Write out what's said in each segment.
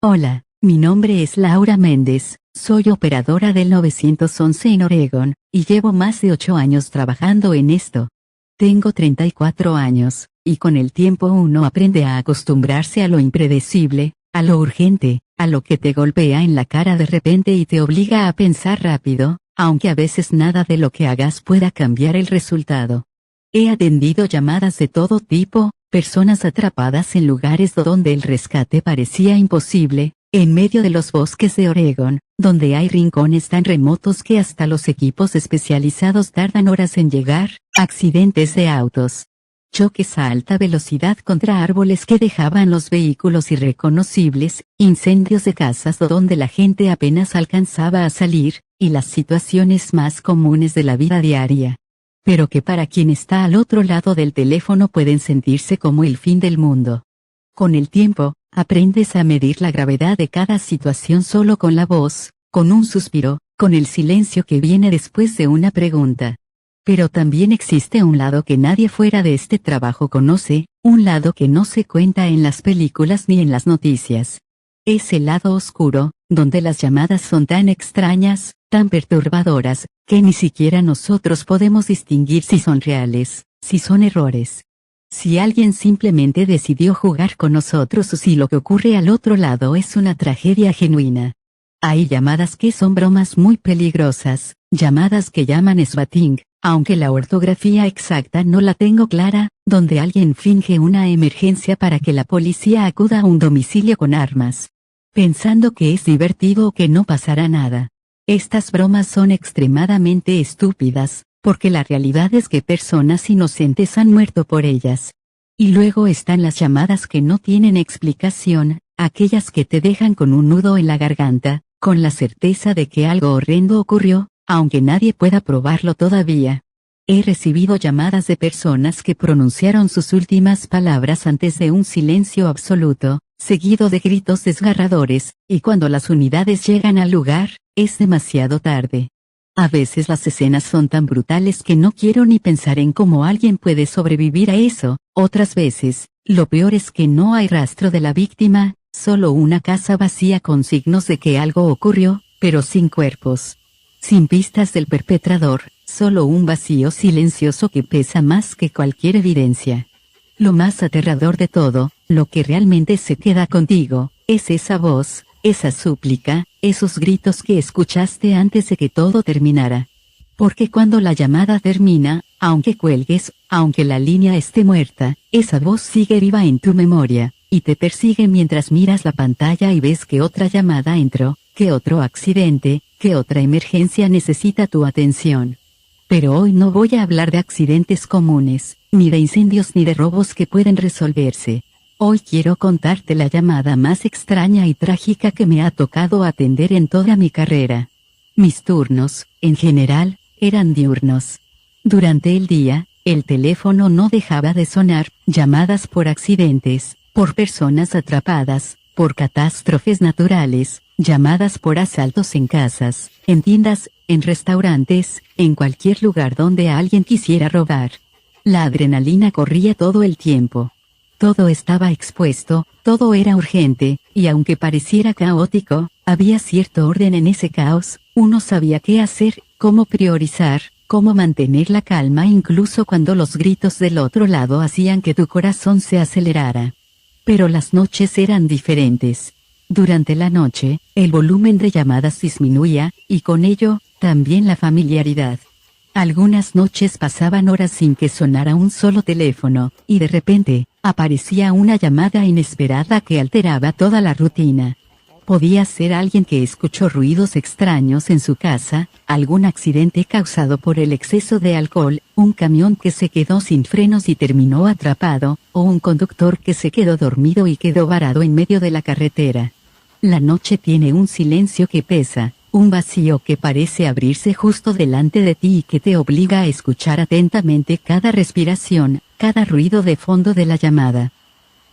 Hola, mi nombre es Laura Méndez, soy operadora del 911 en Oregon, y llevo más de 8 años trabajando en esto. Tengo 34 años, y con el tiempo uno aprende a acostumbrarse a lo impredecible, a lo urgente, a lo que te golpea en la cara de repente y te obliga a pensar rápido, aunque a veces nada de lo que hagas pueda cambiar el resultado. He atendido llamadas de todo tipo, personas atrapadas en lugares donde el rescate parecía imposible, en medio de los bosques de Oregon, donde hay rincones tan remotos que hasta los equipos especializados tardan horas en llegar, accidentes de autos, choques a alta velocidad contra árboles que dejaban los vehículos irreconocibles, incendios de casas donde la gente apenas alcanzaba a salir, y las situaciones más comunes de la vida diaria, pero que para quien está al otro lado del teléfono pueden sentirse como el fin del mundo. Con el tiempo, aprendes a medir la gravedad de cada situación solo con la voz, con un suspiro, con el silencio que viene después de una pregunta. Pero también existe un lado que nadie fuera de este trabajo conoce, un lado que no se cuenta en las películas ni en las noticias. Es el lado oscuro, donde las llamadas son tan extrañas, tan perturbadoras, que ni siquiera nosotros podemos distinguir si son reales, si son errores. Si alguien simplemente decidió jugar con nosotros o si lo que ocurre al otro lado es una tragedia genuina. Hay llamadas que son bromas muy peligrosas, llamadas que llaman swatting, aunque la ortografía exacta no la tengo clara, donde alguien finge una emergencia para que la policía acuda a un domicilio con armas, pensando que es divertido o que no pasará nada. Estas bromas son extremadamente estúpidas, porque la realidad es que personas inocentes han muerto por ellas. Y luego están las llamadas que no tienen explicación, aquellas que te dejan con un nudo en la garganta, con la certeza de que algo horrendo ocurrió, aunque nadie pueda probarlo todavía. He recibido llamadas de personas que pronunciaron sus últimas palabras antes de un silencio absoluto, seguido de gritos desgarradores, y cuando las unidades llegan al lugar, es demasiado tarde. A veces las escenas son tan brutales que no quiero ni pensar en cómo alguien puede sobrevivir a eso. Otras veces, lo peor es que no hay rastro de la víctima, solo una casa vacía con signos de que algo ocurrió, pero sin cuerpos. Sin pistas del perpetrador, solo un vacío silencioso que pesa más que cualquier evidencia. Lo más aterrador de todo, lo que realmente se queda contigo, es esa voz, esa súplica, esos gritos que escuchaste antes de que todo terminara. Porque cuando la llamada termina, aunque cuelgues, aunque la línea esté muerta, esa voz sigue viva en tu memoria, y te persigue mientras miras la pantalla y ves que otra llamada entró, que otro accidente, que otra emergencia necesita tu atención. Pero hoy no voy a hablar de accidentes comunes, ni de incendios ni de robos que pueden resolverse. Hoy quiero contarte la llamada más extraña y trágica que me ha tocado atender en toda mi carrera. Mis turnos, en general, eran diurnos. Durante el día, el teléfono no dejaba de sonar, llamadas por accidentes, por personas atrapadas, por catástrofes naturales, llamadas por asaltos en casas, en tiendas, en restaurantes, en cualquier lugar donde alguien quisiera robar. La adrenalina corría todo el tiempo. Todo estaba expuesto, todo era urgente, y aunque pareciera caótico, había cierto orden en ese caos. Uno sabía qué hacer, cómo priorizar, cómo mantener la calma incluso cuando los gritos del otro lado hacían que tu corazón se acelerara. Pero las noches eran diferentes. Durante la noche, el volumen de llamadas disminuía, y con ello, también la familiaridad. Algunas noches pasaban horas sin que sonara un solo teléfono, y de repente, aparecía una llamada inesperada que alteraba toda la rutina. Podía ser alguien que escuchó ruidos extraños en su casa, algún accidente causado por el exceso de alcohol, un camión que se quedó sin frenos y terminó atrapado, o un conductor que se quedó dormido y quedó varado en medio de la carretera. La noche tiene un silencio que pesa, un vacío que parece abrirse justo delante de ti y que te obliga a escuchar atentamente cada respiración, cada ruido de fondo de la llamada.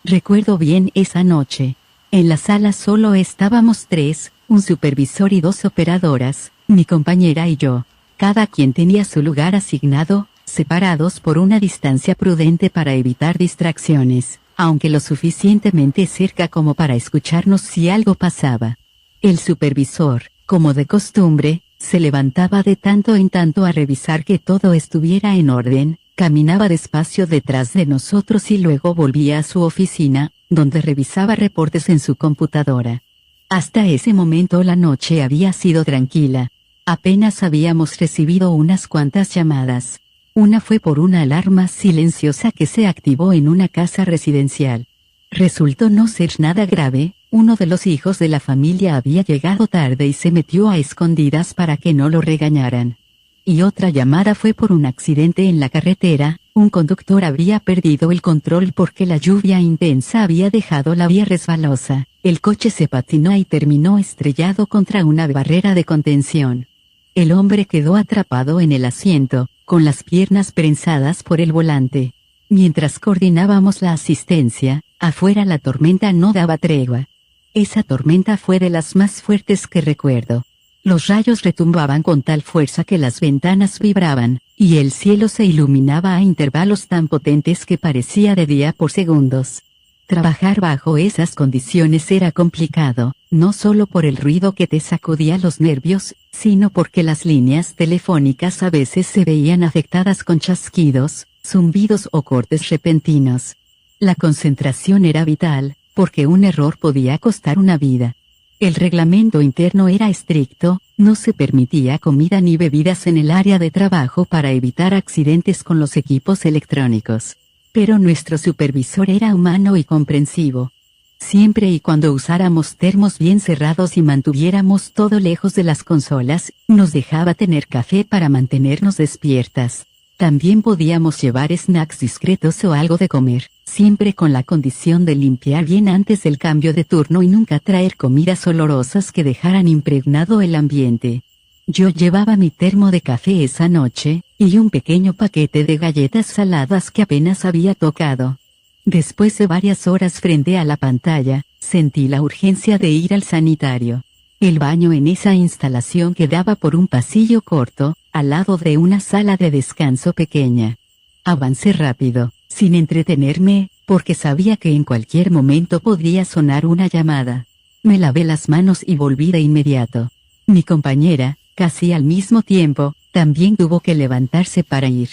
Recuerdo bien esa noche. En la sala solo estábamos 3, un supervisor y 2 operadoras, mi compañera y yo. Cada quien tenía su lugar asignado, separados por una distancia prudente para evitar distracciones. aunque lo suficientemente cerca como para escucharnos si algo pasaba. El supervisor, como de costumbre, se levantaba de tanto en tanto a revisar que todo estuviera en orden, caminaba despacio detrás de nosotros y luego volvía a su oficina, donde revisaba reportes en su computadora. Hasta ese momento la noche había sido tranquila. Apenas habíamos recibido unas cuantas llamadas. Una fue por una alarma silenciosa que se activó en una casa residencial. Resultó no ser nada grave, uno de los hijos de la familia había llegado tarde y se metió a escondidas para que no lo regañaran. Y otra llamada fue por un accidente en la carretera, un conductor había perdido el control porque la lluvia intensa había dejado la vía resbalosa, el coche se patinó y terminó estrellado contra una barrera de contención. El hombre quedó atrapado en el asiento, con las piernas prensadas por el volante. Mientras coordinábamos la asistencia, afuera la tormenta no daba tregua. Esa tormenta fue de las más fuertes que recuerdo. Los rayos retumbaban con tal fuerza que las ventanas vibraban, y el cielo se iluminaba a intervalos tan potentes que parecía de día por segundos. Trabajar bajo esas condiciones era complicado, no solo por el ruido que te sacudía los nervios, sino porque las líneas telefónicas a veces se veían afectadas con chasquidos, zumbidos o cortes repentinos. La concentración era vital, porque un error podía costar una vida. El reglamento interno era estricto, no se permitía comida ni bebidas en el área de trabajo para evitar accidentes con los equipos electrónicos. Pero nuestro supervisor era humano y comprensivo. Siempre y cuando usáramos termos bien cerrados y mantuviéramos todo lejos de las consolas, nos dejaba tener café para mantenernos despiertas. También podíamos llevar snacks discretos o algo de comer, siempre con la condición de limpiar bien antes del cambio de turno y nunca traer comidas olorosas que dejaran impregnado el ambiente. Yo llevaba mi termo de café esa noche, y un pequeño paquete de galletas saladas que apenas había tocado. Después de varias horas frente a la pantalla, sentí la urgencia de ir al sanitario. El baño en esa instalación quedaba por un pasillo corto, al lado de una sala de descanso pequeña. Avancé rápido, sin entretenerme, porque sabía que en cualquier momento podría sonar una llamada. Me lavé las manos y volví de inmediato. Mi compañera, casi al mismo tiempo, también tuvo que levantarse para ir.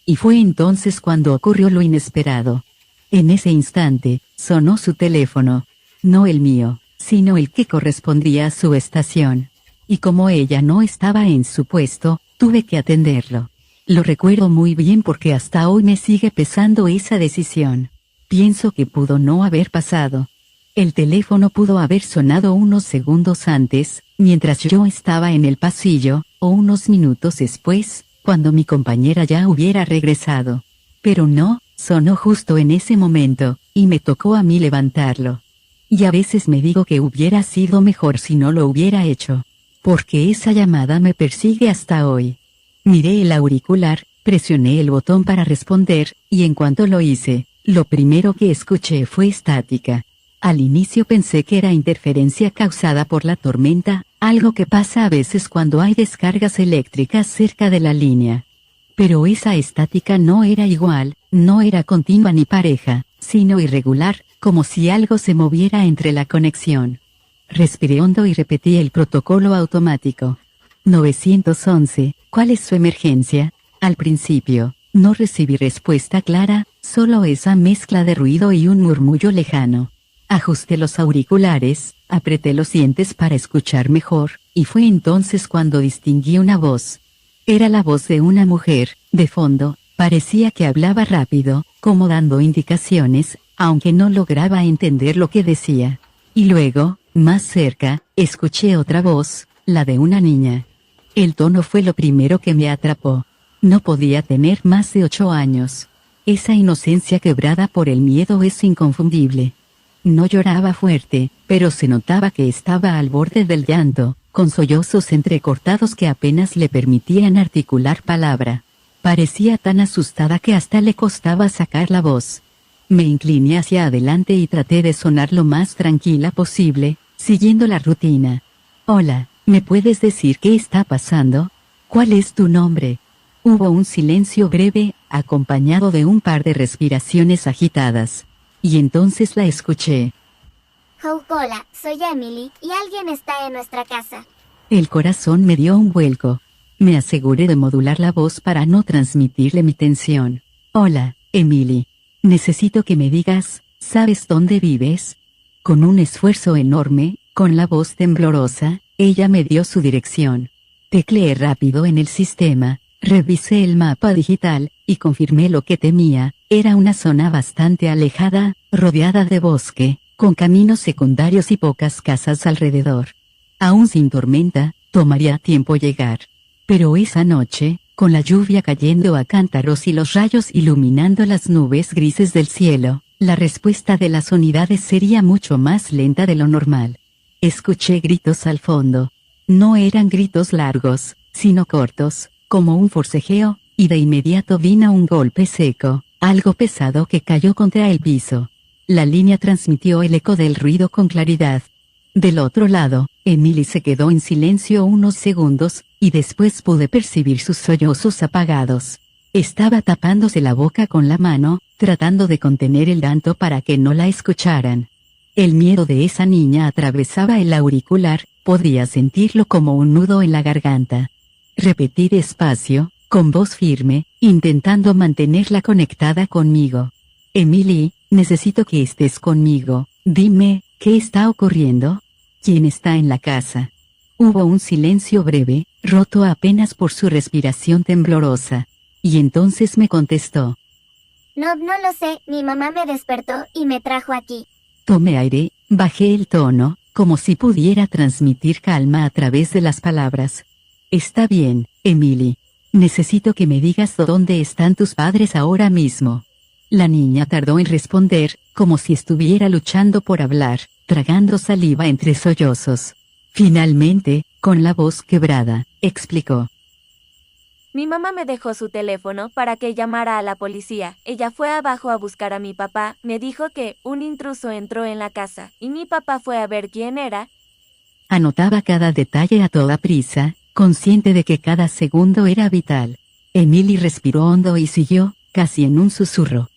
Y fue entonces cuando ocurrió lo inesperado. En ese instante, sonó su teléfono. No el mío, sino el que correspondía a su estación. Y como ella no estaba en su puesto, tuve que atenderlo. Lo recuerdo muy bien porque hasta hoy me sigue pesando esa decisión. Pienso que pudo no haber pasado. El teléfono pudo haber sonado unos segundos antes, mientras yo estaba en el pasillo, o unos minutos después, cuando mi compañera ya hubiera regresado. Pero no, sonó justo en ese momento, y me tocó a mí levantarlo. Y a veces me digo que hubiera sido mejor si no lo hubiera hecho. Porque esa llamada me persigue hasta hoy. Miré el auricular, presioné el botón para responder, y en cuanto lo hice, lo primero que escuché fue estática. Al inicio pensé que era interferencia causada por la tormenta, algo que pasa a veces cuando hay descargas eléctricas cerca de la línea. Pero esa estática no era igual, no era continua ni pareja, sino irregular, como si algo se moviera entre la conexión. Respiré hondo y repetí el protocolo automático. 911, ¿cuál es su emergencia? Al principio, no recibí respuesta clara, solo esa mezcla de ruido y un murmullo lejano. Ajusté los auriculares, apreté los dientes para escuchar mejor, y fue entonces cuando distinguí una voz. Era la voz de una mujer, de fondo, parecía que hablaba rápido, como dando indicaciones, aunque no lograba entender lo que decía. Y luego, más cerca, escuché otra voz, la de una niña. El tono fue lo primero que me atrapó. No podía tener más de 8 años. Esa inocencia quebrada por el miedo es inconfundible. No lloraba fuerte, pero se notaba que estaba al borde del llanto, con sollozos entrecortados que apenas le permitían articular palabra. Parecía tan asustada que hasta le costaba sacar la voz. Me incliné hacia adelante y traté de sonar lo más tranquila posible, siguiendo la rutina. Hola, ¿me puedes decir qué está pasando? ¿Cuál es tu nombre? Hubo un silencio breve, acompañado de un par de respiraciones agitadas. y entonces la escuché. Hola, soy Emily, y alguien está en nuestra casa. El corazón me dio un vuelco. Me aseguré de modular la voz para no transmitirle mi tensión. Hola, Emily. Necesito que me digas, ¿sabes dónde vives? Con un esfuerzo enorme, con la voz temblorosa, ella me dio su dirección. Tecleé rápido en el sistema, revisé el mapa digital, y confirmé lo que temía, era una zona bastante alejada, rodeada de bosque, con caminos secundarios y pocas casas alrededor. Aún sin tormenta, tomaría tiempo llegar. Pero esa noche, con la lluvia cayendo a cántaros y los rayos iluminando las nubes grises del cielo, la respuesta de las unidades sería mucho más lenta de lo normal. Escuché gritos al fondo. No eran gritos largos, sino cortos, como un forcejeo, y de inmediato vino un golpe seco, algo pesado que cayó contra el piso. La línea transmitió el eco del ruido con claridad. Del otro lado, Emily se quedó en silencio unos segundos, y después pude percibir sus sollozos apagados. Estaba tapándose la boca con la mano, tratando de contener el llanto para que no la escucharan. El miedo de esa niña atravesaba el auricular, podía sentirlo como un nudo en la garganta. Repetí despacio, con voz firme, intentando mantenerla conectada conmigo. Emily, necesito que estés conmigo, dime, ¿qué está ocurriendo? ¿Quién está en la casa? Hubo un silencio breve, roto apenas por su respiración temblorosa. Y entonces me contestó. No lo sé, mi mamá me despertó y me trajo aquí. Tomé aire, bajé el tono, como si pudiera transmitir calma a través de las palabras. Está bien, Emily. Necesito que me digas dónde están tus padres ahora mismo. La niña tardó en responder, como si estuviera luchando por hablar, tragando saliva entre sollozos. Finalmente, con la voz quebrada, explicó. Mi mamá me dejó su teléfono para que llamara a la policía. Ella fue abajo a buscar a mi papá, me dijo que un intruso entró en la casa, y mi papá fue a ver quién era. Anotaba cada detalle a toda prisa, consciente de que cada segundo era vital. Emily respiró hondo y siguió, casi en un susurro.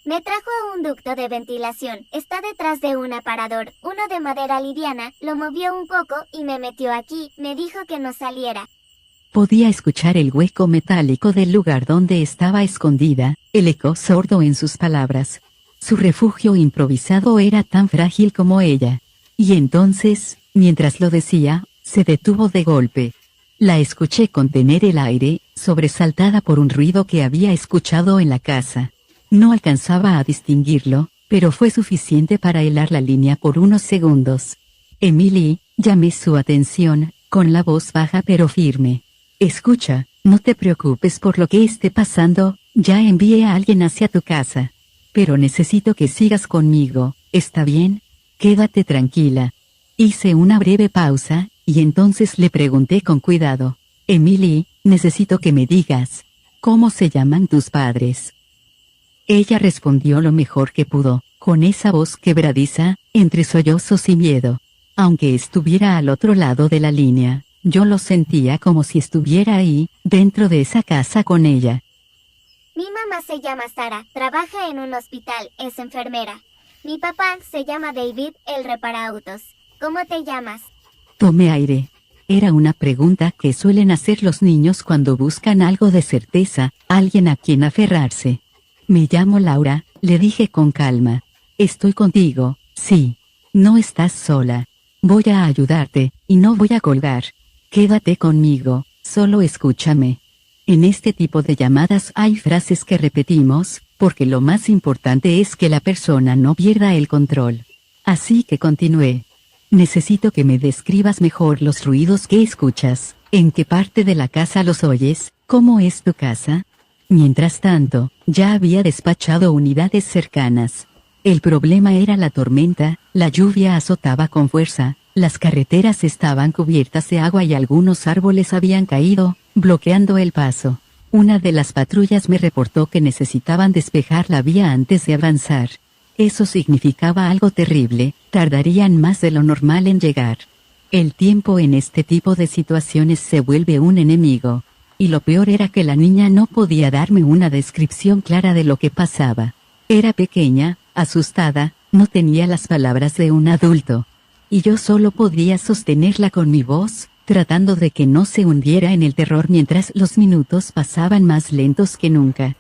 Me trajo a un ducto de ventilación, está detrás de un aparador, uno de madera liviana, lo movió un poco y me metió aquí, me dijo que no saliera. Podía escuchar el hueco metálico del lugar donde estaba escondida, el eco sordo en sus palabras. Su refugio improvisado era tan frágil como ella. Y entonces, mientras lo decía, se detuvo de golpe. La escuché contener el aire, sobresaltada por un ruido que había escuchado en la casa. No alcanzaba a distinguirlo, pero fue suficiente para helar la línea por unos segundos. Emily, llamé su atención, con la voz baja pero firme. Escucha, no te preocupes por lo que esté pasando, ya envié a alguien hacia tu casa. Pero necesito que sigas conmigo, ¿está bien? Quédate tranquila. Hice una breve pausa, y entonces le pregunté con cuidado. Emily, necesito que me digas, ¿cómo se llaman tus padres? Ella respondió lo mejor que pudo, con esa voz quebradiza, entre sollozos y miedo. Aunque estuviera al otro lado de la línea, yo lo sentía como si estuviera ahí, dentro de esa casa con ella. Mi mamá se llama Sara, trabaja en un hospital, es enfermera. Mi papá se llama David, él repara autos. ¿Cómo te llamas? Tomé aire. Era una pregunta que suelen hacer los niños cuando buscan algo de certeza, alguien a quien aferrarse. Me llamo Laura, le dije con calma. Estoy contigo, sí. No estás sola. Voy a ayudarte, y no voy a colgar. Quédate conmigo, solo escúchame. En este tipo de llamadas hay frases que repetimos, porque lo más importante es que la persona no pierda el control. Así que continué. Necesito que me describas mejor los ruidos que escuchas, en qué parte de la casa los oyes, cómo es tu casa. Mientras tanto, ya había despachado unidades cercanas. El problema era la tormenta, la lluvia azotaba con fuerza, las carreteras estaban cubiertas de agua y algunos árboles habían caído, bloqueando el paso. Una de las patrullas me reportó que necesitaban despejar la vía antes de avanzar. Eso significaba algo terrible, tardarían más de lo normal en llegar. El tiempo en este tipo de situaciones se vuelve un enemigo. Y lo peor era que la niña no podía darme una descripción clara de lo que pasaba. Era pequeña, asustada, no tenía las palabras de un adulto. Y yo solo podía sostenerla con mi voz, tratando de que no se hundiera en el terror mientras los minutos pasaban más lentos que nunca.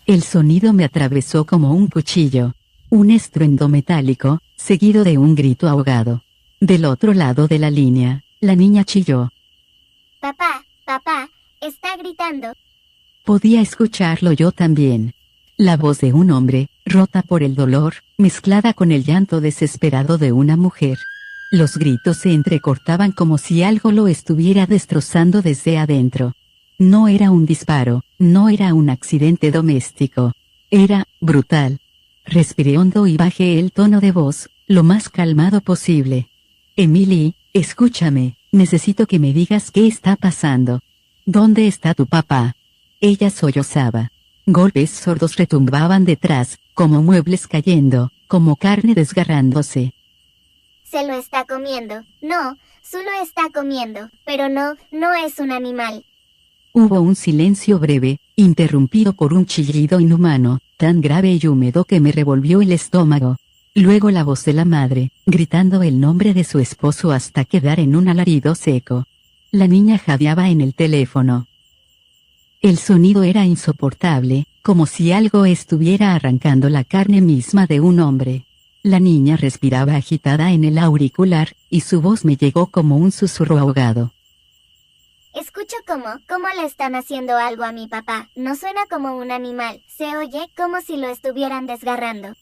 El sonido me atravesó como un cuchillo. Un estruendo metálico, seguido de un grito ahogado. Del otro lado de la línea, la niña chilló. Papá, papá, está gritando. Podía escucharlo yo también. La voz de un hombre, rota por el dolor, mezclada con el llanto desesperado de una mujer. Los gritos se entrecortaban como si algo lo estuviera destrozando desde adentro. No era un disparo, no era un accidente doméstico. Era brutal. Respiré hondo y bajé el tono de voz, lo más calmado posible. Emily, escúchame, necesito que me digas qué está pasando. ¿Dónde está tu papá? Ella sollozaba. Golpes sordos retumbaban detrás, como muebles cayendo, como carne desgarrándose. Se lo está comiendo. No, solo está comiendo, pero no es un animal. Hubo un silencio breve, interrumpido por un chillido inhumano, tan grave y húmedo que me revolvió el estómago. Luego la voz de la madre, gritando el nombre de su esposo hasta quedar en un alarido seco. La niña jadeaba en el teléfono. El sonido era insoportable, como si algo estuviera arrancando la carne misma de un hombre. La niña respiraba agitada en el auricular, y su voz me llegó como un susurro ahogado. Escucho cómo le están haciendo algo a mi papá. No suena como un animal, se oye como si lo estuvieran desgarrando.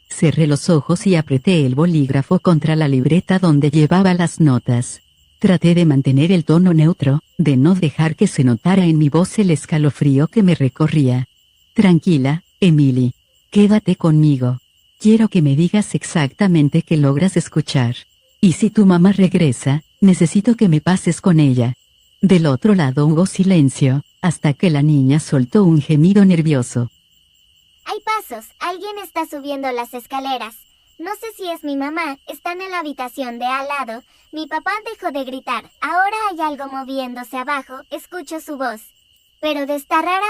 Cerré los ojos y apreté el bolígrafo contra la libreta donde llevaba las notas. Traté de mantener el tono neutro, de no dejar que se notara en mi voz el escalofrío que me recorría. Tranquila, Emily. Quédate conmigo. Quiero que me digas exactamente qué logras escuchar. Y si tu mamá regresa, necesito que me pases con ella. Del otro lado hubo silencio, hasta que la niña soltó un gemido nervioso. Hay pasos, alguien está subiendo las escaleras. No sé si es mi mamá, están en la habitación de al lado. Mi papá dejó de gritar, ahora hay algo moviéndose abajo, escucho su voz. Pero de esta rara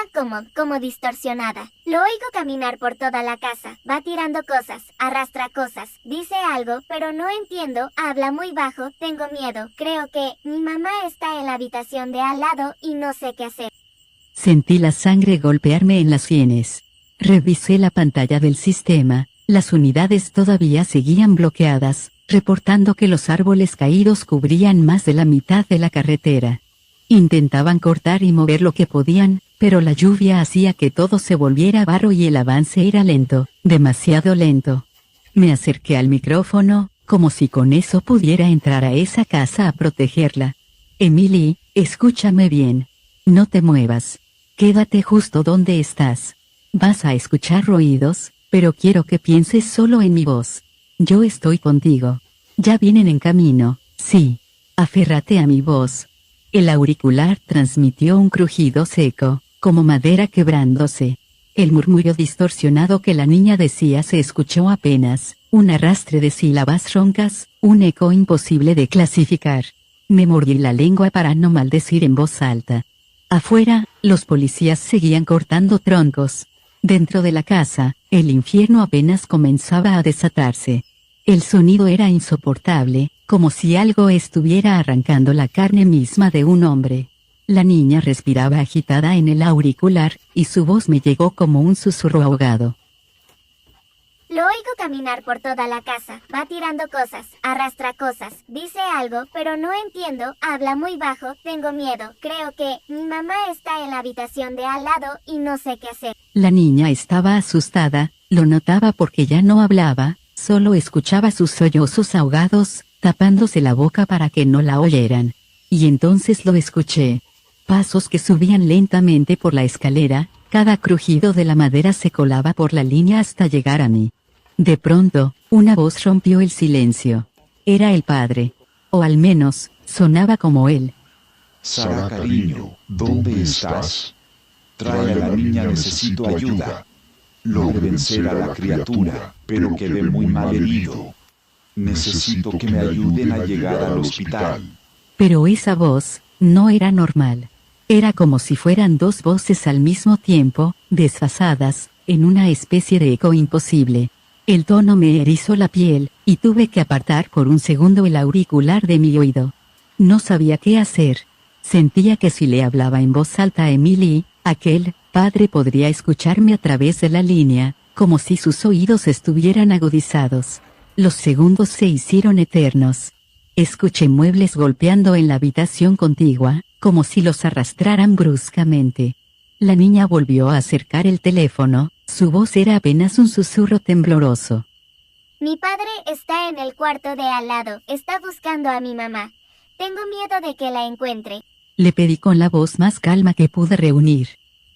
como distorsionada. Lo oigo caminar por toda la casa, va tirando cosas, arrastra cosas, dice algo, pero no entiendo, habla muy bajo, tengo miedo, creo que mi mamá está en la habitación de al lado y no sé qué hacer. Sentí la sangre golpearme en las sienes. Revisé la pantalla del sistema, las unidades todavía seguían bloqueadas, reportando que los árboles caídos cubrían más de la mitad de la carretera. Intentaban cortar y mover lo que podían, pero la lluvia hacía que todo se volviera barro y el avance era lento, demasiado lento. Me acerqué al micrófono, como si con eso pudiera entrar a esa casa a protegerla. Emily, escúchame bien. No te muevas. Quédate justo donde estás. Vas a escuchar ruidos, pero quiero que pienses solo en mi voz. Yo estoy contigo. Ya vienen en camino, sí. Aférrate a mi voz. El auricular transmitió un crujido seco, como madera quebrándose. El murmullo distorsionado que la niña decía se escuchó apenas, un arrastre de sílabas roncas, un eco imposible de clasificar. Me mordí la lengua para no maldecir en voz alta. Afuera, los policías seguían cortando troncos. Dentro de la casa, el infierno apenas comenzaba a desatarse. El sonido era insoportable, como si algo estuviera arrancando la carne misma de un hombre. La niña respiraba agitada en el auricular, y su voz me llegó como un susurro ahogado. Lo oigo caminar por toda la casa, va tirando cosas, arrastra cosas, dice algo, pero no entiendo, habla muy bajo, tengo miedo, creo que mi mamá está en la habitación de al lado y no sé qué hacer. La niña estaba asustada, lo notaba porque ya no hablaba, solo escuchaba sus sollozos ahogados, tapándose la boca para que no la oyeran. Y entonces lo escuché. Pasos que subían lentamente por la escalera, cada crujido de la madera se colaba por la línea hasta llegar a mí. De pronto, una voz rompió el silencio. Era el padre. O al menos, sonaba como él. Sara, cariño, ¿dónde estás? Trae a la niña, necesito ayuda. Logré vencer a la criatura, pero quedé muy mal herido. Necesito que me ayuden a llegar al hospital. Pero esa voz, no era normal. Era como si fueran dos voces al mismo tiempo, desfasadas, en una especie de eco imposible. El tono me erizó la piel, y tuve que apartar por un segundo el auricular de mi oído. No sabía qué hacer. Sentía que si le hablaba en voz alta a Emily, aquel padre podría escucharme a través de la línea, como si sus oídos estuvieran agudizados. Los segundos se hicieron eternos. Escuché muebles golpeando en la habitación contigua, como si los arrastraran bruscamente. La niña volvió a acercar el teléfono, su voz era apenas un susurro tembloroso. Mi padre está en el cuarto de al lado, está buscando a mi mamá. Tengo miedo de que la encuentre. Le pedí con la voz más calma que pude reunir.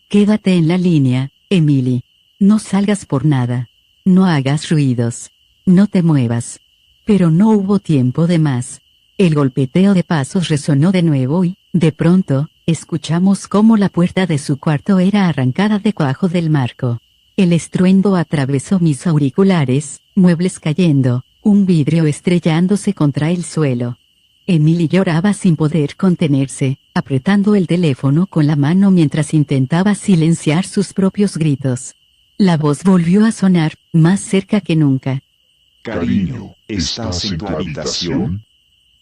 Quédate en la línea, Emily. No salgas por nada. No hagas ruidos. No te muevas. Pero no hubo tiempo de más. El golpeteo de pasos resonó de nuevo y, de pronto, escuchamos cómo la puerta de su cuarto era arrancada debajo del marco. El estruendo atravesó mis auriculares, muebles cayendo, un vidrio estrellándose contra el suelo. Emily lloraba sin poder contenerse, apretando el teléfono con la mano mientras intentaba silenciar sus propios gritos. La voz volvió a sonar, más cerca que nunca. Cariño, ¿estás en tu habitación?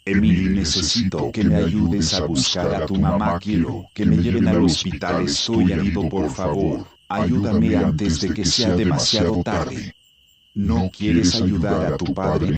Emily, necesito que me ayudes a buscar a tu mamá. Quiero que me lleven al hospital. Estoy herido, por favor. Ayúdame antes de que sea demasiado tarde. ¿No quieres ayudar a tu padre?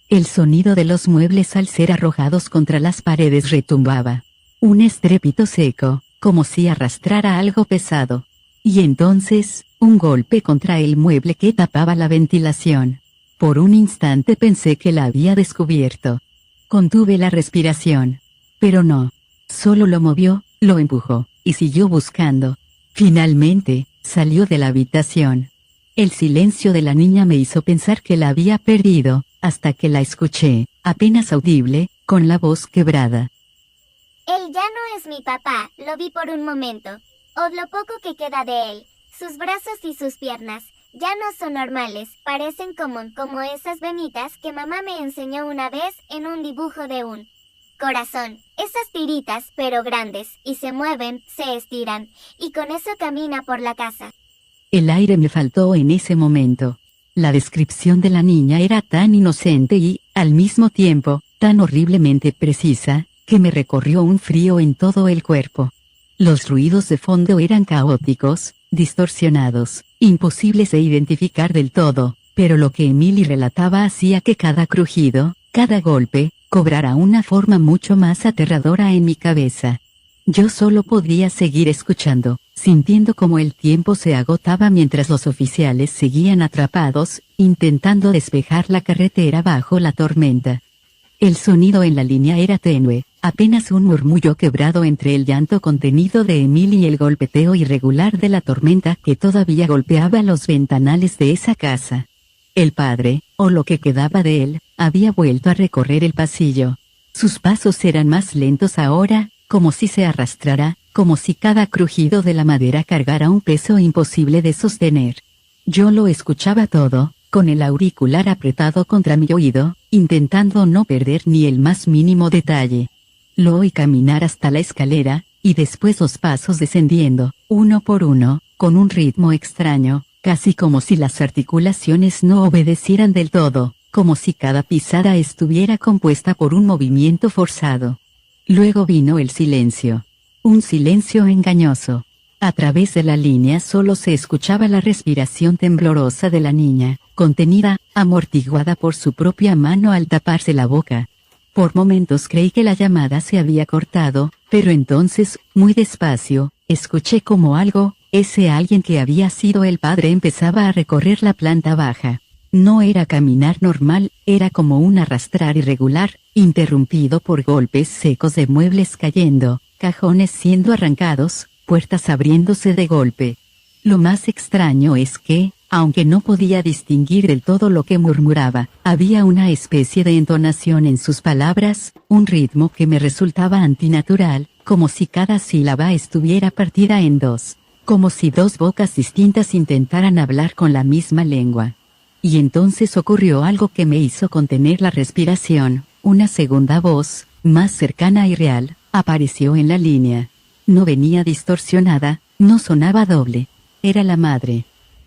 El sonido de los muebles al ser arrojados contra las paredes retumbaba. Un estrépito seco, como si arrastrara algo pesado. Y entonces, un golpe contra el mueble que tapaba la ventilación. Por un instante pensé que la había descubierto. Contuve la respiración. Pero no. Solo lo movió, lo empujó, y siguió buscando. Finalmente, salió de la habitación. El silencio de la niña me hizo pensar que la había perdido, hasta que la escuché, apenas audible, con la voz quebrada. Él ya no es mi papá, lo vi por un momento. O lo poco que queda de él. Sus brazos y sus piernas. Ya no son normales, parecen como esas venitas que mamá me enseñó una vez en un dibujo de un corazón. Esas tiritas, pero grandes, y se mueven, se estiran, y con eso camina por la casa. El aire me faltó en ese momento. La descripción de la niña era tan inocente y, al mismo tiempo, tan horriblemente precisa, que me recorrió un frío en todo el cuerpo. Los ruidos de fondo eran caóticos, distorsionados, imposibles de identificar del todo, pero lo que Emily relataba hacía que cada crujido, cada golpe, cobrara una forma mucho más aterradora en mi cabeza. Yo solo podía seguir escuchando, sintiendo como el tiempo se agotaba mientras los oficiales seguían atrapados, intentando despejar la carretera bajo la tormenta. El sonido en la línea era tenue, apenas un murmullo quebrado entre el llanto contenido de Emily y el golpeteo irregular de la tormenta que todavía golpeaba los ventanales de esa casa. El padre, o lo que quedaba de él, había vuelto a recorrer el pasillo. Sus pasos eran más lentos ahora, como si se arrastrara, como si cada crujido de la madera cargara un peso imposible de sostener. Yo lo escuchaba todo, con el auricular apretado contra mi oído, intentando no perder ni el más mínimo detalle. Lo oí caminar hasta la escalera, y después los pasos descendiendo, uno por uno, con un ritmo extraño, casi como si las articulaciones no obedecieran del todo, como si cada pisada estuviera compuesta por un movimiento forzado. Luego vino el silencio. Un silencio engañoso. A través de la línea solo se escuchaba la respiración temblorosa de la niña, contenida, amortiguada por su propia mano al taparse la boca. Por momentos creí que la llamada se había cortado, pero entonces, muy despacio, escuché como algo, ese alguien que había sido el padre, empezaba a recorrer la planta baja. No era caminar normal, era como un arrastrar irregular, interrumpido por golpes secos de muebles cayendo, cajones siendo arrancados, puertas abriéndose de golpe. Lo más extraño es que, aunque no podía distinguir del todo lo que murmuraba, había una especie de entonación en sus palabras, un ritmo que me resultaba antinatural, como si cada sílaba estuviera partida en dos, como si dos bocas distintas intentaran hablar con la misma lengua. Y entonces ocurrió algo que me hizo contener la respiración. Una segunda voz, más cercana y real, apareció en la línea. No venía distorsionada, no sonaba doble. Era la madre.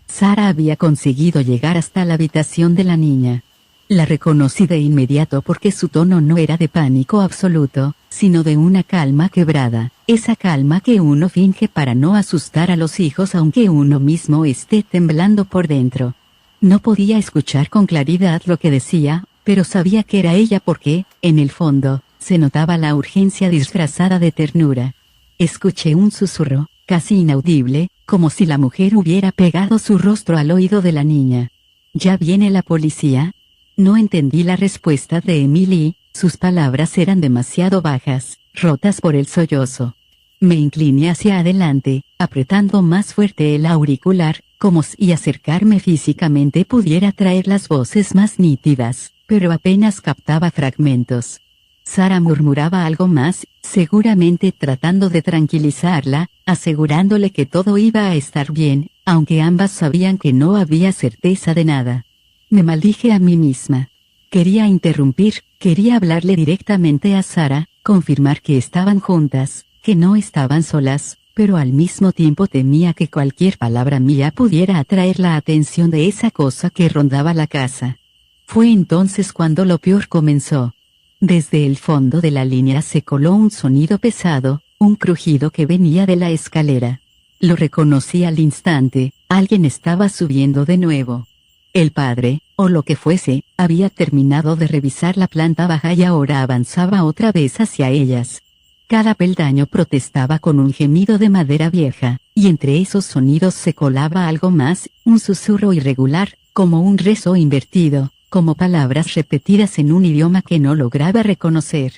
Sara había conseguido llegar hasta la habitación de la niña. La reconocí de inmediato porque su tono no era de pánico absoluto, sino de una calma quebrada, esa calma que uno finge para no asustar a los hijos aunque uno mismo esté temblando por dentro. No podía escuchar con claridad lo que decía, pero sabía que era ella porque, en el fondo, se notaba la urgencia disfrazada de ternura. Escuché un susurro, casi inaudible, como si la mujer hubiera pegado su rostro al oído de la niña. ¿Ya viene la policía? No entendí la respuesta de Emily, sus palabras eran demasiado bajas, rotas por el sollozo. Me incliné hacia adelante, apretando más fuerte el auricular, como si acercarme físicamente pudiera traer las voces más nítidas, pero apenas captaba fragmentos. Sara murmuraba algo más, seguramente tratando de tranquilizarla, asegurándole que todo iba a estar bien, aunque ambas sabían que no había certeza de nada. Me maldije a mí misma. Quería interrumpir, quería hablarle directamente a Sara, confirmar que estaban juntas, que no estaban solas, pero al mismo tiempo temía que cualquier palabra mía pudiera atraer la atención de esa cosa que rondaba la casa. Fue entonces cuando lo peor comenzó. Desde el fondo de la línea se coló un sonido pesado, un crujido que venía de la escalera. Lo reconocí al instante, alguien estaba subiendo de nuevo. El padre, o lo que fuese, había terminado de revisar la planta baja y ahora avanzaba otra vez hacia ellas. Cada peldaño protestaba con un gemido de madera vieja, y entre esos sonidos se colaba algo más, un susurro irregular, como un rezo invertido, como palabras repetidas en un idioma que no lograba reconocer,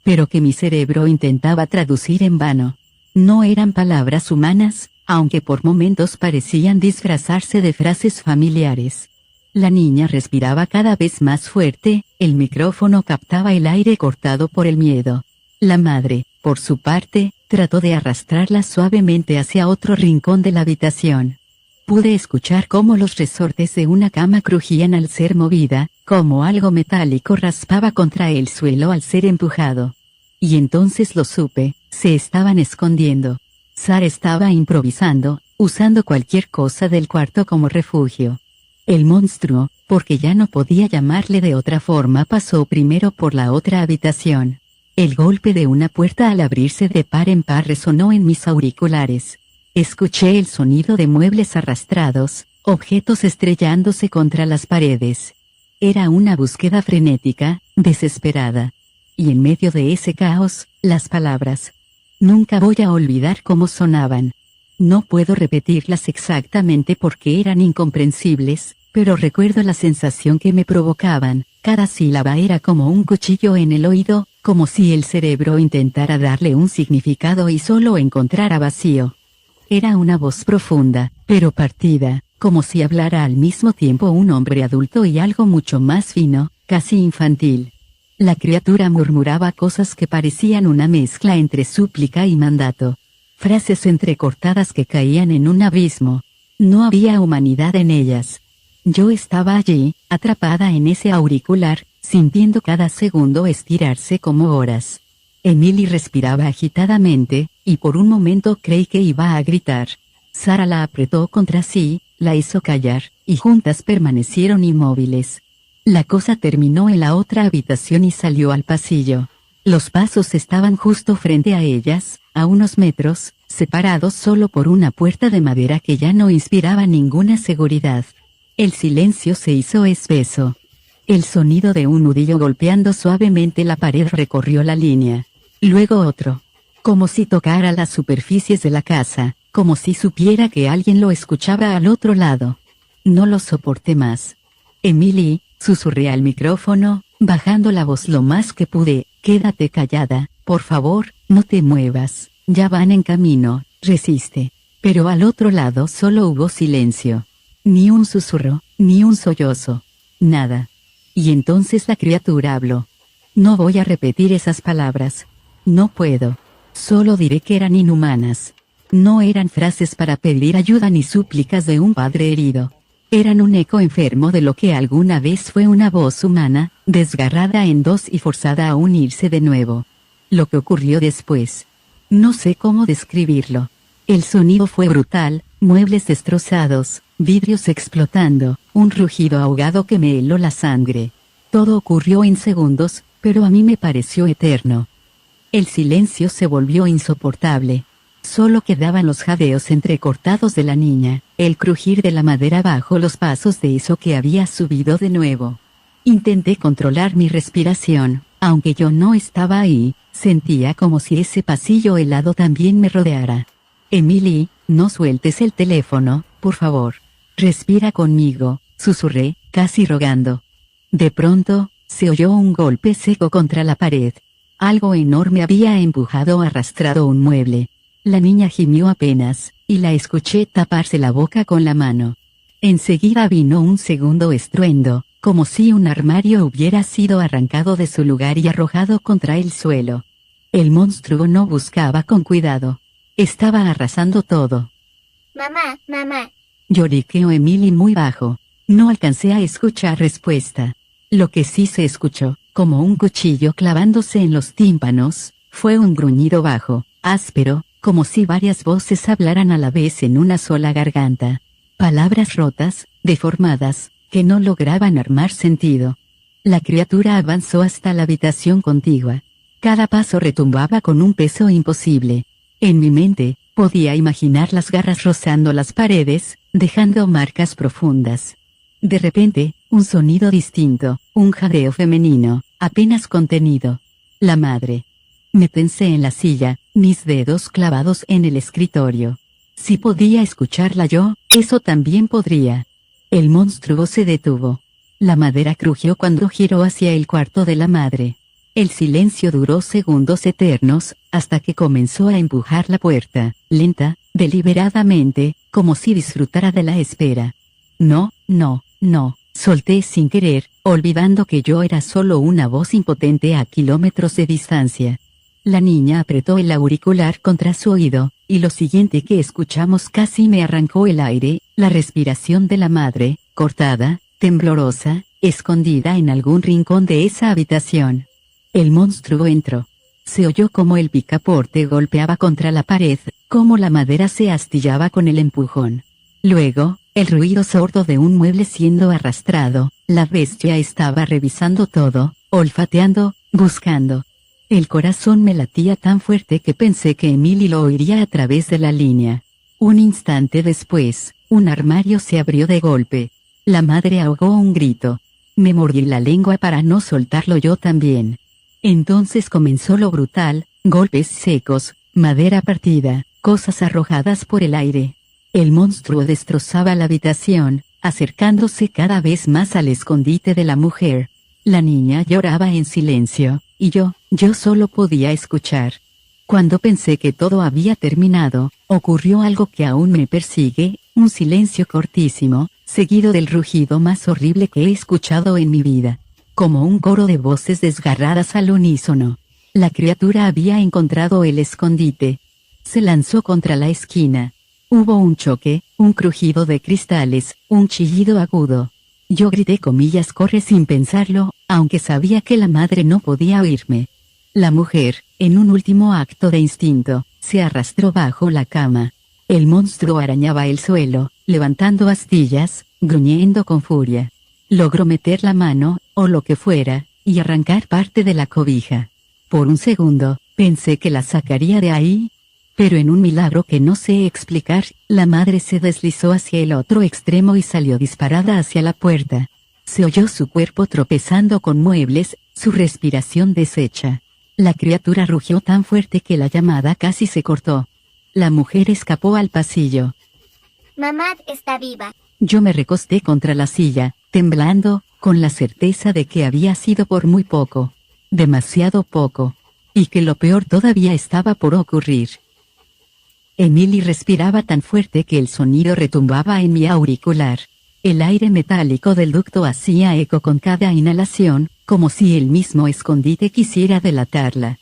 pero que mi cerebro intentaba traducir en vano. No eran palabras humanas, aunque por momentos parecían disfrazarse de frases familiares. La niña respiraba cada vez más fuerte, el micrófono captaba el aire cortado por el miedo. La madre, por su parte, trató de arrastrarla suavemente hacia otro rincón de la habitación. Pude escuchar cómo los resortes de una cama crujían al ser movida, como algo metálico raspaba contra el suelo al ser empujado. Y entonces lo supe, se estaban escondiendo. Sara estaba improvisando, usando cualquier cosa del cuarto como refugio. El monstruo, porque ya no podía llamarle de otra forma, pasó primero por la otra habitación. El golpe de una puerta al abrirse de par en par resonó en mis auriculares. Escuché el sonido de muebles arrastrados, objetos estrellándose contra las paredes. Era una búsqueda frenética, desesperada. Y en medio de ese caos, las palabras. Nunca voy a olvidar cómo sonaban. No puedo repetirlas exactamente porque eran incomprensibles, pero recuerdo la sensación que me provocaban. Cada sílaba era como un cuchillo en el oído, como si el cerebro intentara darle un significado y solo encontrara vacío. Era una voz profunda, pero partida, como si hablara al mismo tiempo un hombre adulto y algo mucho más fino, casi infantil. La criatura murmuraba cosas que parecían una mezcla entre súplica y mandato. Frases entrecortadas que caían en un abismo. No había humanidad en ellas. Yo estaba allí, atrapada en ese auricular, sintiendo cada segundo estirarse como horas. Emily respiraba agitadamente, y por un momento creí que iba a gritar. Sara la apretó contra sí, la hizo callar, y juntas permanecieron inmóviles. La cosa terminó en la otra habitación y salió al pasillo. Los pasos estaban justo frente a ellas, a unos metros, separados solo por una puerta de madera que ya no inspiraba ninguna seguridad. El silencio se hizo espeso. El sonido de un nudillo golpeando suavemente la pared recorrió la línea. Luego otro. Como si tocara las superficies de la casa, como si supiera que alguien lo escuchaba al otro lado. No lo soporté más. Emily, susurré al micrófono, bajando la voz lo más que pude, quédate callada, por favor, no te muevas, ya van en camino, resiste. Pero al otro lado solo hubo silencio. Ni un susurro, ni un sollozo. Nada. Y entonces la criatura habló. No voy a repetir esas palabras. No puedo. Solo diré que eran inhumanas. No eran frases para pedir ayuda ni súplicas de un padre herido. Eran un eco enfermo de lo que alguna vez fue una voz humana, desgarrada en dos y forzada a unirse de nuevo. Lo que ocurrió después. No sé cómo describirlo. El sonido fue brutal, muebles destrozados, vidrios explotando, un rugido ahogado que me heló la sangre. Todo ocurrió en segundos, pero a mí me pareció eterno. El silencio se volvió insoportable. Solo quedaban los jadeos entrecortados de la niña, el crujir de la madera bajo los pasos de eso que había subido de nuevo. Intenté controlar mi respiración, aunque yo no estaba ahí, sentía como si ese pasillo helado también me rodeara. Emily, no sueltes el teléfono, por favor. Respira conmigo, susurré, casi rogando. De pronto, se oyó un golpe seco contra la pared. Algo enorme había empujado o arrastrado un mueble. La niña gimió apenas, y la escuché taparse la boca con la mano. Enseguida vino un segundo estruendo, como si un armario hubiera sido arrancado de su lugar y arrojado contra el suelo. El monstruo no buscaba con cuidado. Estaba arrasando todo. Mamá, mamá. Lloriqueó Emily muy bajo. No alcancé a escuchar respuesta. Lo que sí se escuchó, como un cuchillo clavándose en los tímpanos, fue un gruñido bajo, áspero, como si varias voces hablaran a la vez en una sola garganta. Palabras rotas, deformadas, que no lograban armar sentido. La criatura avanzó hasta la habitación contigua. Cada paso retumbaba con un peso imposible. En mi mente, podía imaginar las garras rozando las paredes, dejando marcas profundas. De repente, un sonido distinto, un jadeo femenino, apenas contenido. La madre. Me tensé en la silla, mis dedos clavados en el escritorio. Si podía escucharla yo, eso también podría. El monstruo se detuvo. La madera crujió cuando giró hacia el cuarto de la madre. El silencio duró segundos eternos, hasta que comenzó a empujar la puerta, lenta, deliberadamente, como si disfrutara de la espera. No, no, no, solté sin querer, olvidando que yo era solo una voz impotente a kilómetros de distancia. La niña apretó el auricular contra su oído, y lo siguiente que escuchamos casi me arrancó el aire, la respiración de la madre, cortada, temblorosa, escondida en algún rincón de esa habitación. El monstruo entró. Se oyó como el picaporte golpeaba contra la pared, como la madera se astillaba con el empujón. Luego, el ruido sordo de un mueble siendo arrastrado, la bestia estaba revisando todo, olfateando, buscando. El corazón me latía tan fuerte que pensé que Emily lo oiría a través de la línea. Un instante después, un armario se abrió de golpe. La madre ahogó un grito. Me mordí la lengua para no soltarlo yo también. Entonces comenzó lo brutal, golpes secos, madera partida, cosas arrojadas por el aire. El monstruo destrozaba la habitación, acercándose cada vez más al escondite de la mujer. La niña lloraba en silencio, y yo solo podía escuchar. Cuando pensé que todo había terminado, ocurrió algo que aún me persigue, un silencio cortísimo, seguido del rugido más horrible que he escuchado en mi vida. Como un coro de voces desgarradas al unísono. La criatura había encontrado el escondite. Se lanzó contra la esquina. Hubo un choque, un crujido de cristales, un chillido agudo. Yo grité comillas corre sin pensarlo, aunque sabía que la madre no podía oírme. La mujer, en un último acto de instinto, se arrastró bajo la cama. El monstruo arañaba el suelo, levantando astillas, gruñendo con furia. Logró meter la mano, o lo que fuera, y arrancar parte de la cobija. Por un segundo, pensé que la sacaría de ahí. Pero en un milagro que no sé explicar, la madre se deslizó hacia el otro extremo y salió disparada hacia la puerta. Se oyó su cuerpo tropezando con muebles, su respiración deshecha. La criatura rugió tan fuerte que la llamada casi se cortó. La mujer escapó al pasillo. Mamá está viva. Yo me recosté contra la silla, temblando, con la certeza de que había sido por muy poco. Demasiado poco. Y que lo peor todavía estaba por ocurrir. Emily respiraba tan fuerte que el sonido retumbaba en mi auricular. El aire metálico del ducto hacía eco con cada inhalación, como si el mismo escondite quisiera delatarla.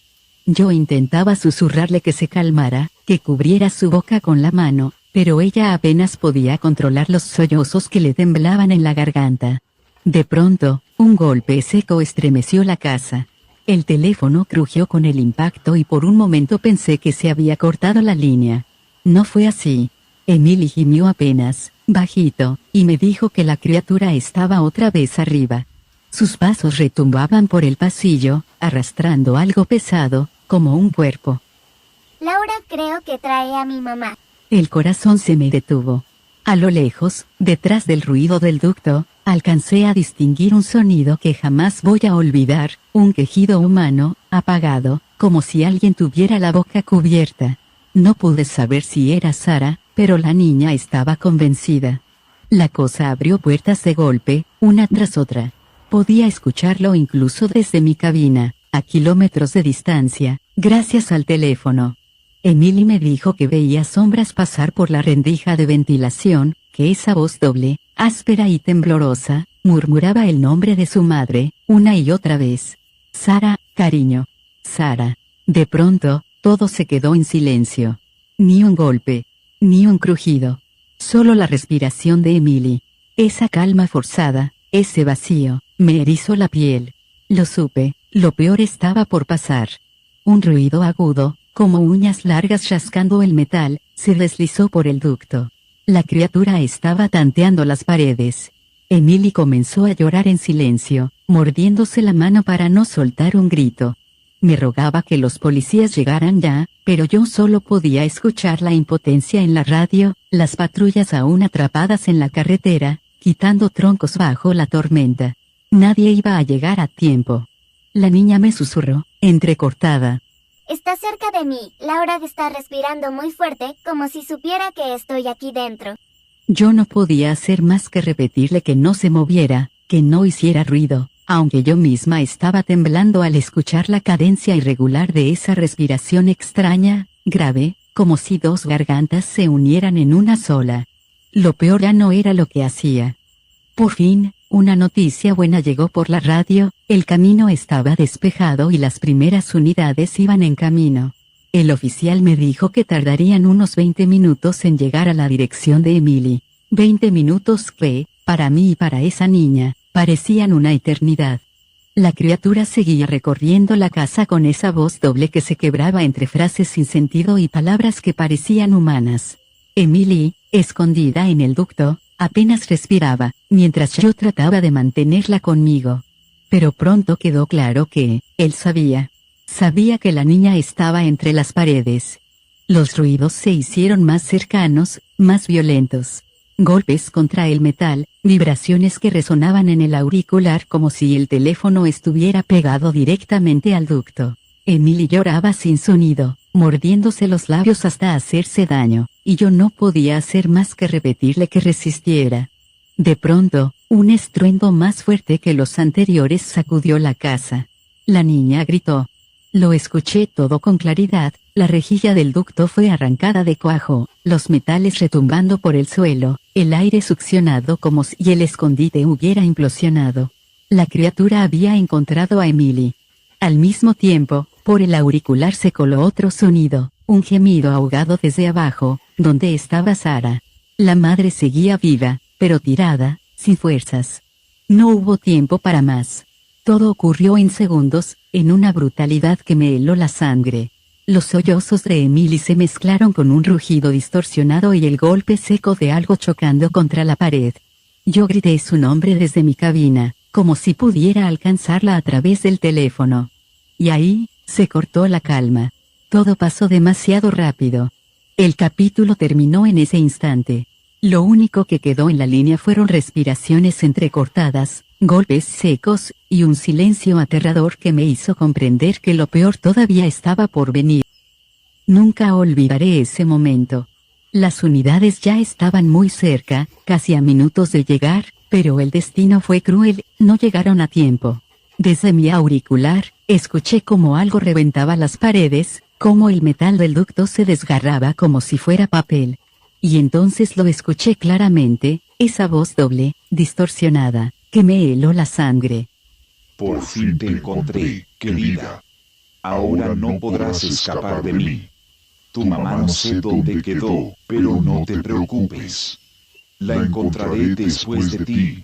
Yo intentaba susurrarle que se calmara, que cubriera su boca con la mano, pero ella apenas podía controlar los sollozos que le temblaban en la garganta. De pronto, un golpe seco estremeció la casa. El teléfono crujió con el impacto y por un momento pensé que se había cortado la línea. No fue así. Emily gimió apenas, bajito, y me dijo que la criatura estaba otra vez arriba. Sus pasos retumbaban por el pasillo, arrastrando algo pesado, como un cuerpo. Laura, creo que trae a mi mamá. El corazón se me detuvo. A lo lejos, detrás del ruido del ducto, alcancé a distinguir un sonido que jamás voy a olvidar, un quejido humano, apagado, como si alguien tuviera la boca cubierta. No pude saber si era Sara, pero la niña estaba convencida. La cosa abrió puertas de golpe, una tras otra. Podía escucharlo incluso desde mi cabina, a kilómetros de distancia, gracias al teléfono. Emily me dijo que veía sombras pasar por la rendija de ventilación, que esa voz doble, áspera y temblorosa, murmuraba el nombre de su madre, una y otra vez. Sara, cariño. Sara. De pronto, todo se quedó en silencio. Ni un golpe. Ni un crujido. Solo la respiración de Emily. Esa calma forzada, ese vacío, me erizó la piel. Lo supe, lo peor estaba por pasar. Un ruido agudo, como uñas largas rascando el metal, se deslizó por el ducto. La criatura estaba tanteando las paredes. Emily comenzó a llorar en silencio, mordiéndose la mano para no soltar un grito. Me rogaba que los policías llegaran ya, pero yo solo podía escuchar la impotencia en la radio, las patrullas aún atrapadas en la carretera, quitando troncos bajo la tormenta. Nadie iba a llegar a tiempo. La niña me susurró, entrecortada. Está cerca de mí. Laura está respirando muy fuerte, como si supiera que estoy aquí dentro. Yo no podía hacer más que repetirle que no se moviera, que no hiciera ruido, aunque yo misma estaba temblando al escuchar la cadencia irregular de esa respiración extraña, grave, como si dos gargantas se unieran en una sola. Lo peor ya no era lo que hacía. Por fin, una noticia buena llegó por la radio, el camino estaba despejado y las primeras unidades iban en camino. El oficial me dijo que tardarían unos 20 minutos en llegar a la dirección de Emily. 20 minutos que, para mí y para esa niña, parecían una eternidad. La criatura seguía recorriendo la casa con esa voz doble que se quebraba entre frases sin sentido y palabras que parecían humanas. Emily, escondida en el ducto, apenas respiraba, mientras yo trataba de mantenerla conmigo. Pero pronto quedó claro que, él sabía. Sabía que la niña estaba entre las paredes. Los ruidos se hicieron más cercanos, más violentos. Golpes contra el metal, vibraciones que resonaban en el auricular como si el teléfono estuviera pegado directamente al ducto. Emily lloraba sin sonido, mordiéndose los labios hasta hacerse daño, y yo no podía hacer más que repetirle que resistiera. De pronto, un estruendo más fuerte que los anteriores sacudió la casa. La niña gritó. Lo escuché todo con claridad, la rejilla del ducto fue arrancada de cuajo, los metales retumbando por el suelo, el aire succionado como si el escondite hubiera implosionado. La criatura había encontrado a Emily. Al mismo tiempo, por el auricular se coló otro sonido, un gemido ahogado desde abajo, donde estaba Sara. La madre seguía viva, pero tirada, sin fuerzas. No hubo tiempo para más. Todo ocurrió en segundos, en una brutalidad que me heló la sangre. Los sollozos de Emily se mezclaron con un rugido distorsionado y el golpe seco de algo chocando contra la pared. Yo grité su nombre desde mi cabina, como si pudiera alcanzarla a través del teléfono. Y ahí, se cortó la calma. Todo pasó demasiado rápido. El capítulo terminó en ese instante. Lo único que quedó en la línea fueron respiraciones entrecortadas, golpes secos, y un silencio aterrador que me hizo comprender que lo peor todavía estaba por venir. Nunca olvidaré ese momento. Las unidades ya estaban muy cerca, casi a minutos de llegar, pero el destino fue cruel, no llegaron a tiempo. Desde mi auricular, escuché como algo reventaba las paredes, como el metal del ducto se desgarraba como si fuera papel. Y entonces lo escuché claramente, esa voz doble, distorsionada, que me heló la sangre. Por fin te encontré, querida. Ahora no podrás escapar de mí. Tu mamá no sé dónde quedó, pero no te preocupes. La encontraré después de ti.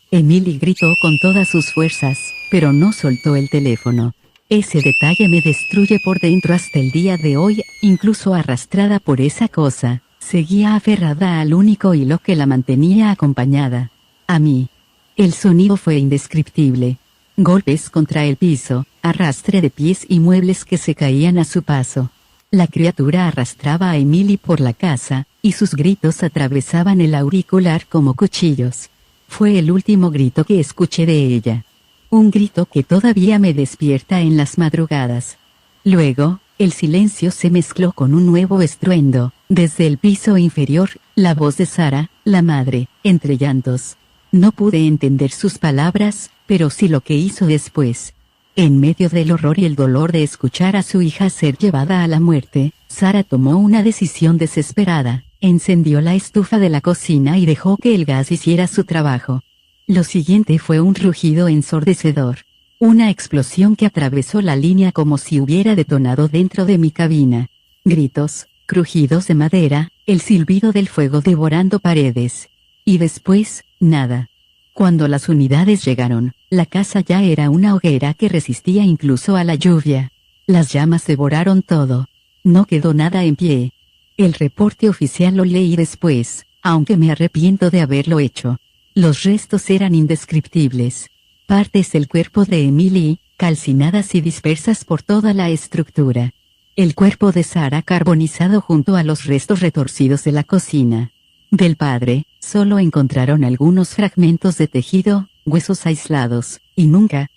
Emily gritó con todas sus fuerzas, pero no soltó el teléfono. Ese detalle me destruye por dentro hasta el día de hoy, incluso arrastrada por esa cosa. Seguía aferrada al único hilo que la mantenía acompañada. A mí. El sonido fue indescriptible. Golpes contra el piso, arrastre de pies y muebles que se caían a su paso. La criatura arrastraba a Emily por la casa, y sus gritos atravesaban el auricular como cuchillos. Fue el último grito que escuché de ella. Un grito que todavía me despierta en las madrugadas. Luego, el silencio se mezcló con un nuevo estruendo. Desde el piso inferior, la voz de Sarah, la madre, entre llantos. No pude entender sus palabras, pero sí lo que hizo después. En medio del horror y el dolor de escuchar a su hija ser llevada a la muerte, Sarah tomó una decisión desesperada. Encendió la estufa de la cocina y dejó que el gas hiciera su trabajo. Lo siguiente fue un rugido ensordecedor. Una explosión que atravesó la línea como si hubiera detonado dentro de mi cabina. Gritos, crujidos de madera, el silbido del fuego devorando paredes. Y después, nada. Cuando las unidades llegaron, la casa ya era una hoguera que resistía incluso a la lluvia. Las llamas devoraron todo. No quedó nada en pie. El reporte oficial lo leí después, aunque me arrepiento de haberlo hecho. Los restos eran indescriptibles. Partes del cuerpo de Emily, calcinadas y dispersas por toda la estructura. El cuerpo de Sarah carbonizado junto a los restos retorcidos de la cocina. Del padre, solo encontraron algunos fragmentos de tejido, huesos aislados, y nunca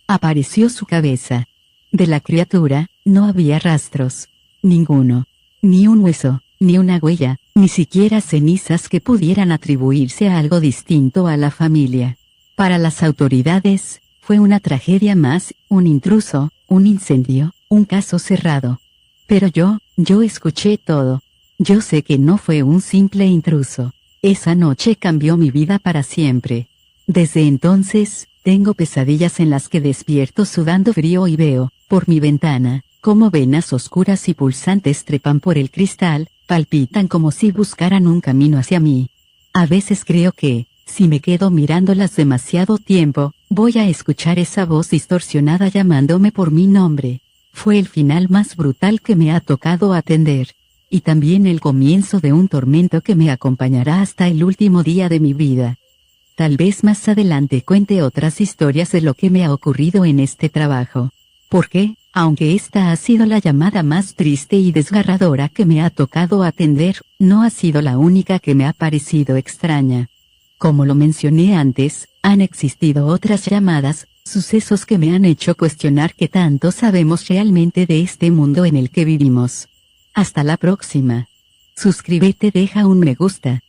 apareció su cabeza. De la criatura, no había rastros. Ninguno. Ni un hueso, ni una huella, ni siquiera cenizas que pudieran atribuirse a algo distinto a la familia. Para las autoridades, fue una tragedia más, un intruso, un incendio, un caso cerrado. Pero yo escuché todo. Yo sé que no fue un simple intruso. Esa noche cambió mi vida para siempre. Desde entonces, tengo pesadillas en las que despierto sudando frío y veo, por mi ventana, cómo venas oscuras y pulsantes trepan por el cristal, palpitan como si buscaran un camino hacia mí. A veces creo que, si me quedo mirándolas demasiado tiempo, voy a escuchar esa voz distorsionada llamándome por mi nombre. Fue el final más brutal que me ha tocado atender. Y también el comienzo de un tormento que me acompañará hasta el último día de mi vida. Tal vez más adelante cuente otras historias de lo que me ha ocurrido en este trabajo. Porque, aunque esta ha sido la llamada más triste y desgarradora que me ha tocado atender, no ha sido la única que me ha parecido extraña. Como lo mencioné antes, han existido otras llamadas, sucesos que me han hecho cuestionar qué tanto sabemos realmente de este mundo en el que vivimos. Hasta la próxima. Suscríbete, deja un me gusta.